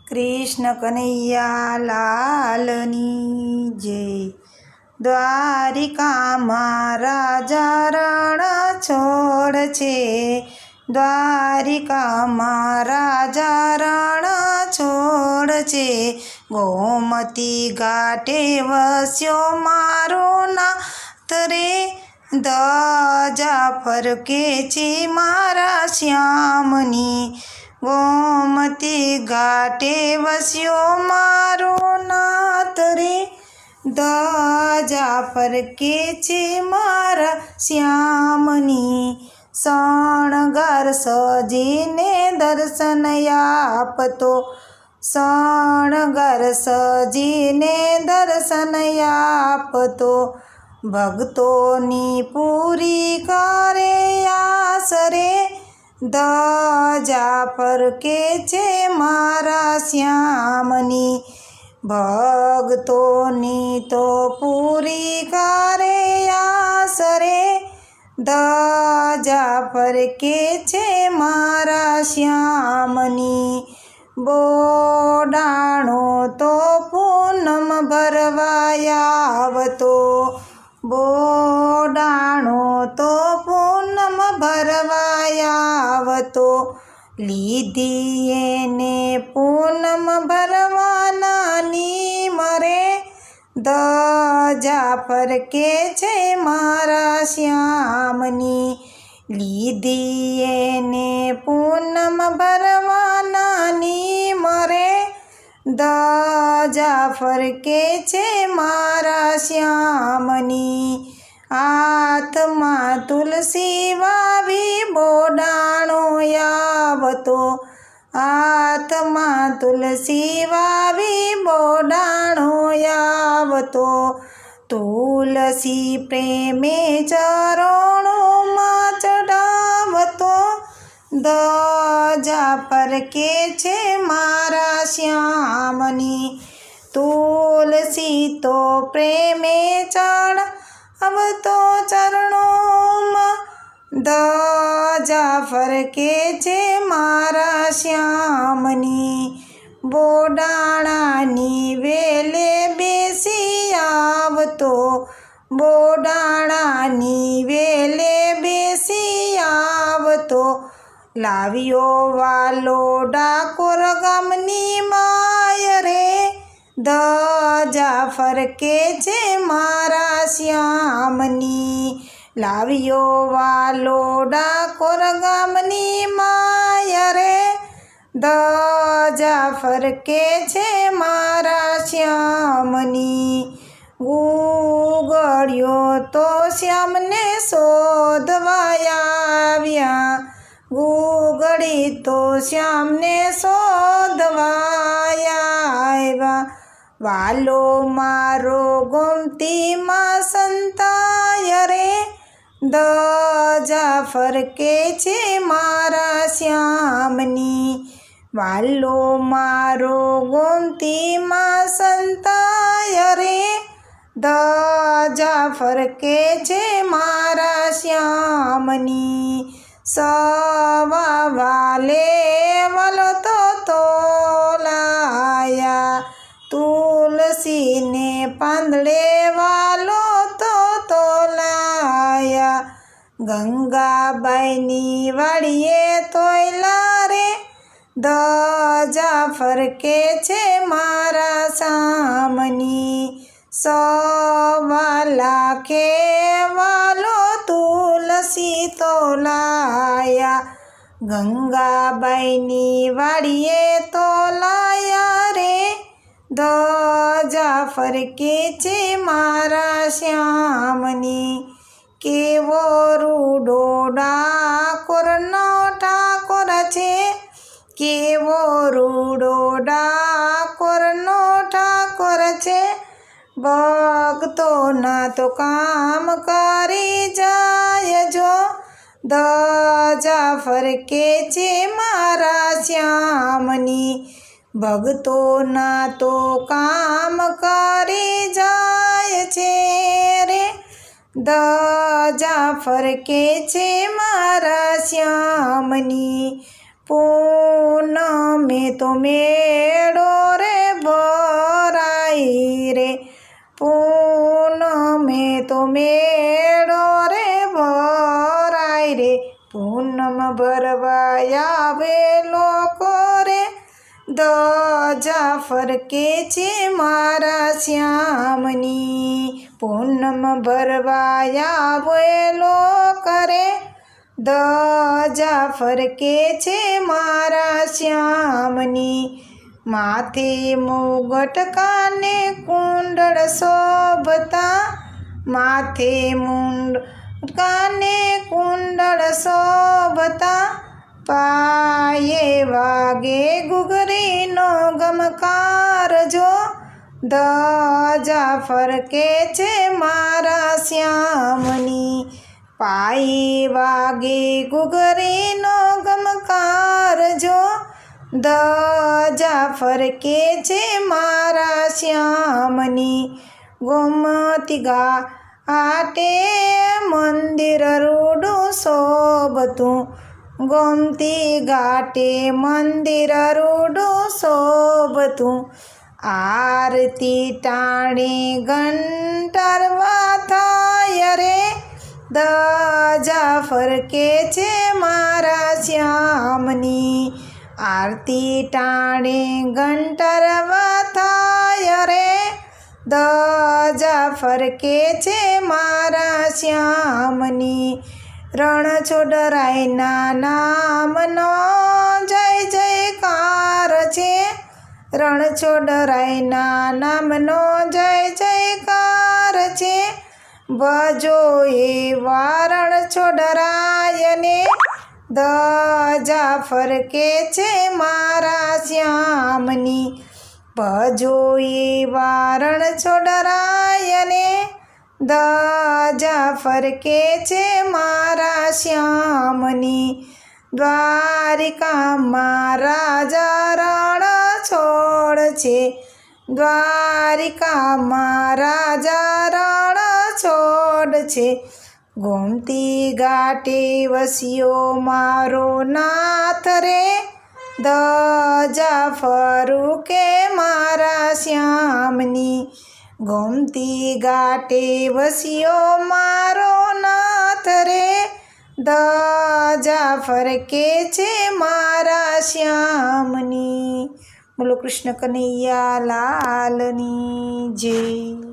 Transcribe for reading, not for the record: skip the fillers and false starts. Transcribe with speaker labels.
Speaker 1: કૃષ્ણ કનૈયા લાલની જય। દ્વારિકામાં રાજા રણ છોડ છે, દ્વારિકામાં રાજા રણ છોડ છે। ગોમતી ઘાટે વસ્યો મારો નાથ રે, ધજા ફરકે છે મારા શ્યામની। ગોમતી ઘાટે વસ્યો મારો નાથ રે, ધજા ફરકે છે મારા શ્યામની। શણગાર સજીને દર્શન આપતો, શણગાર સજીને દર્શન આપતો, ભક્તોની પૂરી કરે આસ રે, ધજા ફરકે છે મારા શ્યામની। ભક્તોની તો પૂરી કરે આસ રે, ધજા ફરકે છે મારા શ્યામની। બોડાણો તો પૂનમ ભરવા આવતો, બોડાણો તો પૂનમ ભરવા આવતો, લીધી એને પૂનમ ભરવાના નિમરે, ધજા ફરકે છે મારા શ્યામની। લીધી એને પૂનમ ભરવાના નિમરે, ધજા ફરકે છે મારા શ્યામની। હાથમાં તુલસી વાવી બોડાણો આવતો, હાથમાં તુલસી વાવી બોડાણો આવતો, તુલસી પ્રેમે ચરણોમાં ચડાવતો, ધજા ફરકે છે મારા શ્યામની। તુલસી તો પ્રેમે ચડાવતો ચરણોમાં, ધજા ફરકે છે મારા શ્યામની। બોડાણાની વેલે બેસી આવતો, બોડાણાની વેલે બેસી આવતો, લાવ્યો વાલો ડાકોર ગામની માય રે, ધજા ફરકે છે મારા શ્યામની। લાવ્યો વાલો ડાકોર ગામની માય રે, ધજા ફરકે છે મારા શ્યામની। ગુગળ્યો તો શ્યામને શોધવા આવ્યા, ગુગળી તો શ્યામને શોધવા આવ્યા, વાલો મારો ગોમતીમાં સંતાય રે, ધજા ફરકે છે મારા શ્યામની। વાલો મારો ગોમતીમાં સંતાય રે, ધજા ફરકે છે મારા શ્યામની। સવા વાલે વાલો તો તોલાયા, તુલસીને પાંદડે વાલો તો તોલાયા, ગંગાબાઈની વાડીએ તોયલા રે, ધજા ફરકે છે મારા શ્યામની। સવા લાખે વાલો તુલસી તોલાયા, ગંગાબાઈની વાડીએ તોલાયા રે, ધજા ફરકે છે મારા શ્યામની। કેવો રૂડો ડાકોરનો ઠાકોર છે, કેવો રૂડો ડાકોરનો ઠાકોર છે, ભક્તોના તો કામ કરી જાય જો, ધજા ફરકે છે મારા શ્યામની। ભક્તોના તો કામ કરી જાય છે રે, ધજા ફરકે છે મારા શ્યામની। પૂનમે તો મેળો રે ભરાય રે, પૂનમે તો મેળો રે ભરાય રે, પૂનમ ભરવા આવે લોકો રે, ધજા ફરકે છે મારા શ્યામની. પૂનમ ભરવા આવે લોકો રે, ધજા ફરકે છે મારા શ્યામની. માથે મુગટ કાને કુંડળ શોભતા, માથે કાને કુંડળ શોભતા, પાયે વાગે ઘૂઘરીનો ગમકાર જો, ધજા ફરકે છે મારા શ્યામની. પાયે વાગે ઘૂઘરીનો ગમકાર જો, ધજા ફરકે છે મારા શ્યામની. ગોમતી ઘાટે મંદિર રૂડું શોભતું, ગોમતી ઘાટે મંદિર રૂડું શોભતું, આરતી ટાણે ઘંટારવા થાય રે, ધજા ફરકે છે મારા શ્યામની. આરતી ટાણે ઘંટારવા થાય રે, ધજા ફરકે છે મારા શ્યામની. રણછોડરાયના નામનો જય જયકાર છે, રણછોડરાયના નામનો જય જયકાર છે, ભજો એવા રણછોડરાયને, ધજા ફરકે છે મારા શ્યામની. ભજો એવા રણછોડરાયને, ધજા ફરકે છે મારા શ્યામની. દ્વારિકામાં રાજા રણછોડ છે, દ્વારિકામાં રાજા રણછોડ છે, ગોમતી ઘાટે વસ્યો મારો નાથ રે, ધજા ફરકે મારા શ્યામની. ગોમતી ઘાટે વસ્યો મારો નાથ રે, ધજા ફરકે છે મારા શ્યામની. બોલો કૃષ્ણ કનૈયા લાલની જય.